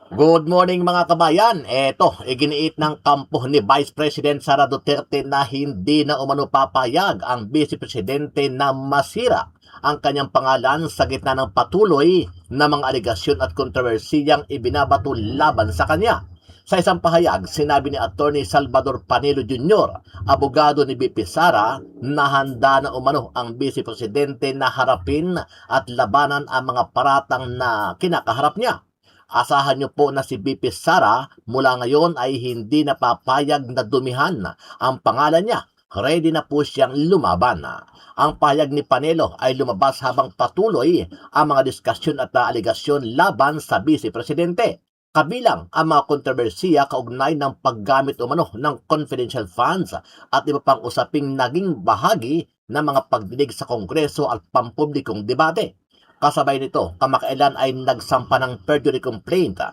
Good morning mga kabayan. Eto, iginiit ng kampo ni Vice President Sara Duterte na hindi na umano papayag ang Vice Presidente na masira ang kanyang pangalan sa gitna ng patuloy na mga aligasyon at kontrobersiyang ibinabato laban sa kanya. Sa isang pahayag, sinabi ni Attorney Salvador Panelo Jr., abogado ni BP Sara, na handa na umano ang Vice Presidente na harapin at labanan ang mga paratang na kinakaharap niya. Asahan niyo po na si BP Sara mula ngayon ay hindi napapayag na dumihan ang pangalan niya. Ready na po siyang lumaban. Ang pahayag ni Panelo ay lumabas habang patuloy ang mga diskusyon at aligasyon laban sa Vice Presidente. Kabilang ang mga kontrobersiya kaugnay ng paggamit umano ng confidential funds at iba pang usaping naging bahagi ng mga pagdinig sa Kongreso at pampublikong debate. Kasabay nito, kamakailan ay nagsampa ng perjury complaint